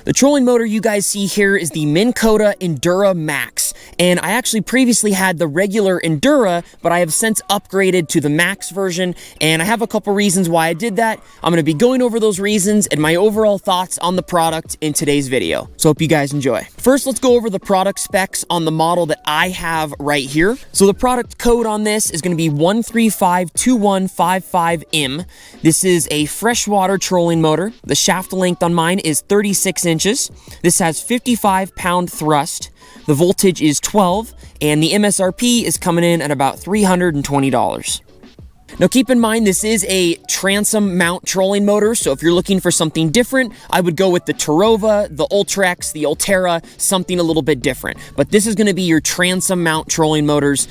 The trolling motor you guys see here is the Minn Kota Endura Max, and I actually previously had the regular Endura, but I have since upgraded to the Max version, and I have a couple reasons why I did that. I'm going to be going over those reasons and my overall thoughts on the product in today's video, so hope you guys enjoy. First, let's go over the product specs on the model that I have right here. So the product code on this is going to be 1352155M. This is a freshwater trolling motor. The shaft length on mine is 36 inches. This has 55-pound thrust. The voltage is 12, and the MSRP is coming in at about $320. Now keep in mind, this is a transom mount trolling motor, so if you're looking for something different, I would go with the Terova, the Ultrex, the Ultera, something a little bit different. But this is going to be your transom mount trolling motors.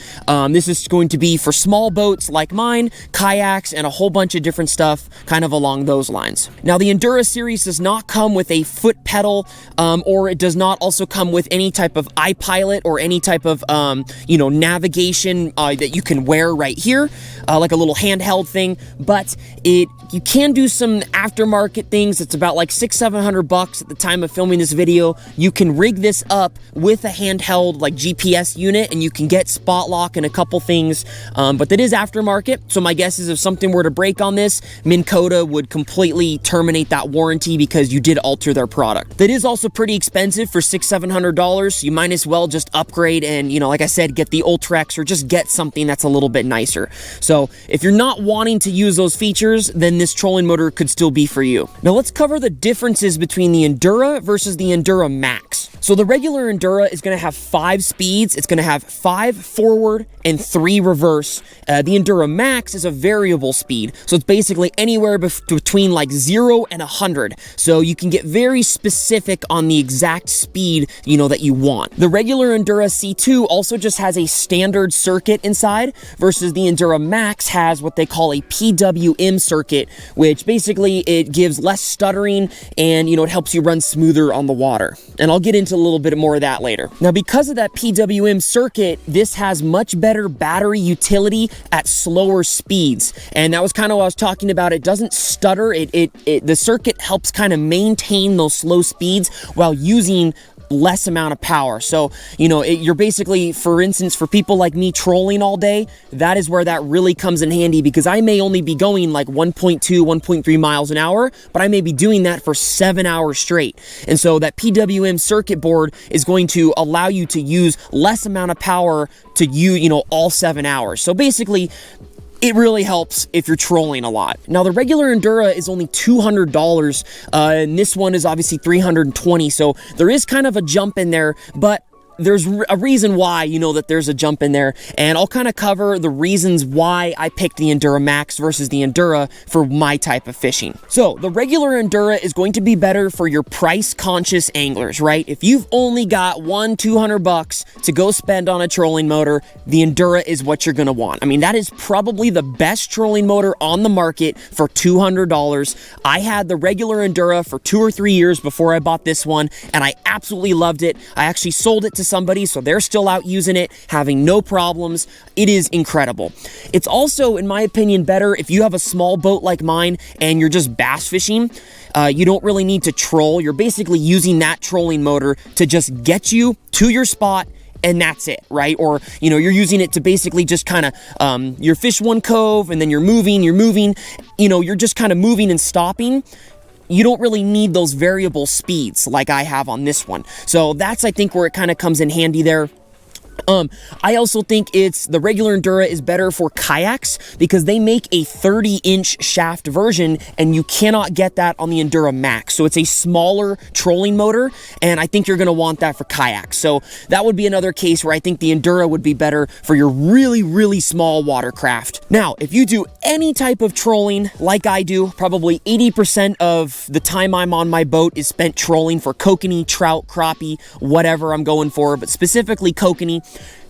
This is going to be for small boats like mine, kayaks, and a whole bunch of different stuff kind of along those lines. Now the Endura series does not come with a foot pedal, or it does not also come with any type of iPilot or any type of, navigation that you can wear right here, like a little handheld thing, but you can do some aftermarket things. It's about like $600-700 at the time of filming this video. You can rig this up with a handheld like GPS unit, and you can get spot lock and a couple things, but that is aftermarket. So my guess is if something were to break on this, Minn Kota would completely terminate that warranty because you did alter their product. That is also pretty expensive for $600-700. You might as well just upgrade and, like I said, get the Ultrex or just get something that's a little bit nicer. So if you're not wanting to use those features, then this trolling motor could still be for you. Now let's cover the differences between the Endura versus the Endura Max. So the regular Endura is going to have 5 speeds. It's going to have 5 forward and 3 reverse. The Endura Max is a variable speed, so it's basically anywhere between like 0 and 100. So you can get very specific on the exact speed, that you want. The regular Endura C2 also just has a standard circuit inside, versus the Endura Max has what they call a PWM circuit, which basically it gives less stuttering and, it helps you run smoother on the water. And I'll get into a little bit more of that later. Now, because of that PWM circuit, this has much better battery utility at slower speeds. And that was kind of what I was talking about. It doesn't stutter. The circuit helps kind of maintain those slow speeds while using less amount of power. So, you're basically, for instance, for people like me trolling all day, that is where that really comes in handy, because I may only be going like 1.2, 1.3 miles an hour, but I may be doing that for 7 hours straight. And so that PWM circuit board is going to allow you to use less amount of power to all 7 hours. So basically, it really helps if you're trolling a lot. Now, the regular Endura is only $200, and this one is obviously $320, so there is kind of a jump in there, but there's a reason why, that there's a jump in there, and I'll kind of cover the reasons why I picked the Endura Max versus the Endura for my type of fishing. So, the regular Endura is going to be better for your price-conscious anglers, right? If you've only got $200 to go spend on a trolling motor, the Endura is what you're going to want. I mean, that is probably the best trolling motor on the market for $200. I had the regular Endura for 2 or 3 years before I bought this one, and I absolutely loved it. I actually sold it to somebody, so they're still out using it, having no problems. It is incredible. It's also, in my opinion, better if you have a small boat like mine and you're just bass fishing. You don't really need to troll. You're basically using that trolling motor to just get you to your spot, and that's it, right? Or, you're using it to basically just kind of, you're fish one cove, and then you're moving, you're just kind of moving and stopping. You don't really need those variable speeds like I have on this one. So that's, I think, where it kind of comes in handy there. I also think the regular Endura is better for kayaks, because they make a 30-inch shaft version, and you cannot get that on the Endura Max. So it's a smaller trolling motor, and I think you're going to want that for kayaks. So that would be another case where I think the Endura would be better for your really, really small watercraft. Now, if you do any type of trolling like I do, probably 80% of the time I'm on my boat is spent trolling for kokanee, trout, crappie, whatever I'm going for, but specifically kokanee.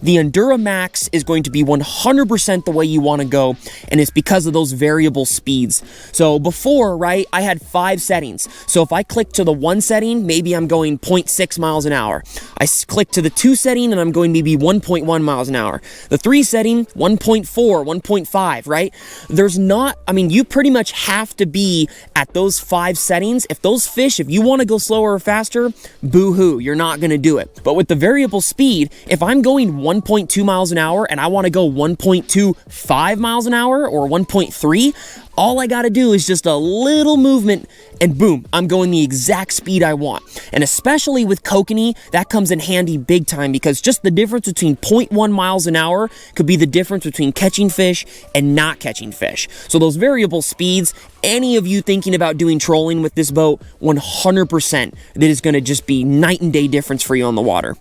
the Endura Max is going to be 100% the way you want to go, and it's because of those variable speeds. So before, right, I had 5 settings. So if I click to the 1 setting, maybe I'm going 0.6 miles an hour. I click to the 2 setting and I'm going maybe 1.1 miles an hour. The 3 setting, 1.4, 1.5, right? There's not, I mean, you pretty much have to be at those 5 settings. If those fish, if you want to go slower or faster, boo-hoo, you're not going to do it. But with the variable speed, if I'm going 1.2 miles an hour and I want to go 1.25 miles an hour or 1.3, all I got to do is just a little movement and boom, I'm going the exact speed I want. And especially with kokanee, that comes in handy big time because just the difference between 0.1 miles an hour could be the difference between catching fish and not catching fish. So those variable speeds, any of you thinking about doing trolling with this boat, 100% that is going to just be night and day difference for you on the water.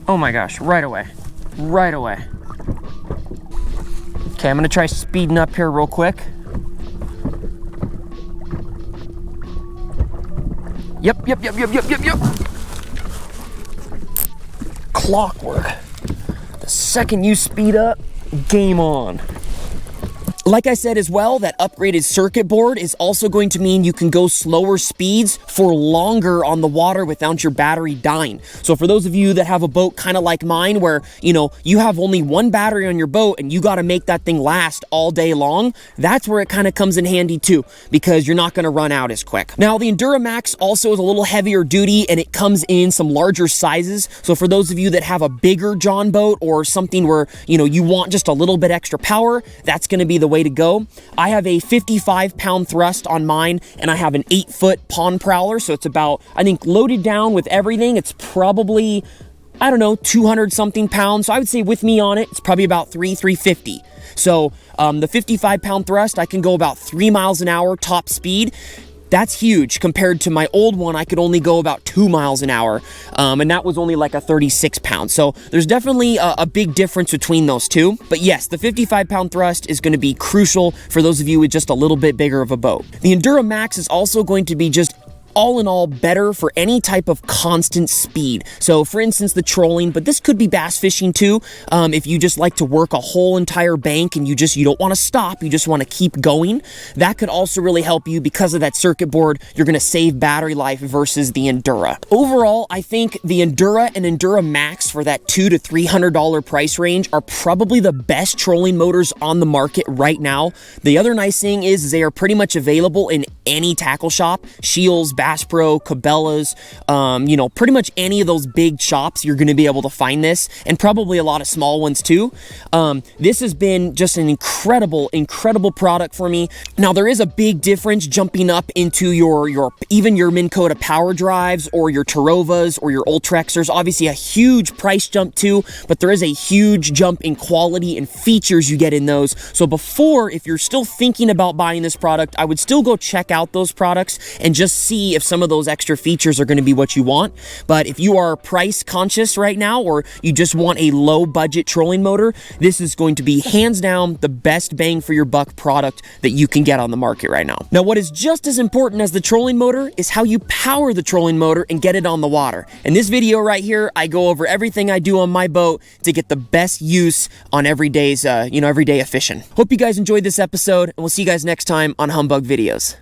Oh my gosh, right away. Right away. Okay, I'm gonna try speeding up here real quick. Yep. Clockwork. The second you speed up, game on. Like I said as well, that upgraded circuit board is also going to mean you can go slower speeds for longer on the water without your battery dying. So for those of you that have a boat kind of like mine where, you know, you have only 1 battery on your boat and you got to make that thing last all day long, that's where it kind of comes in handy too, because you're not going to run out as quick. Now, the Endura Max also is a little heavier duty and it comes in some larger sizes. So for those of you that have a bigger John boat or something where, you know, you want just a little bit extra power, that's going to be the way to go. I have a 55-pound thrust on mine, and I have an 8-foot pond prowler, so it's about, I think, loaded down with everything, it's probably, I don't know, 200-something pounds. So I would say with me on it, it's probably about 350. So the 55-pound thrust, I can go about 3 miles an hour top speed. That's huge compared to my old one. I could only go about 2 miles an hour, and that was only like a 36 pound. So there's definitely a big difference between those two. But yes, the 55-pound thrust is going to be crucial for those of you with just a little bit bigger of a boat. The Endura Max is also going to be just all in all better for any type of constant speed. So for instance, the trolling, but this could be bass fishing too. If you just like to work a whole entire bank and you don't want to stop, you just want to keep going, that could also really help you because of that circuit board. You're going to save battery life versus the Endura. Overall, I think the Endura and Endura Max for that $200 to $300 price range are probably the best trolling motors on the market right now. The other nice thing is they are pretty much available in any tackle shop, Scheels, Bass Pro, Cabela's, you know, pretty much any of those big shops, you're going to be able to find this, and probably a lot of small ones too. This has been just an incredible product for me. Now, there is a big difference jumping up into even your Minn Kota power drives or your Tarovas or your Ultrex. There's obviously a huge price jump too, but there is a huge jump in quality and features you get in those. So before, if you're still thinking about buying this product, I would still go check out those products and just see if some of those extra features are going to be what you want. But if you are price conscious right now, or you just want a low budget trolling motor, this is going to be hands down the best bang for your buck product that you can get on the market right now. Now, what is just as important as the trolling motor is how you power the trolling motor and get it on the water. In this video right here, I go over everything I do on my boat to get the best use on everyday fishing. Hope you guys enjoyed this episode, and we'll see you guys next time on Humbug Videos.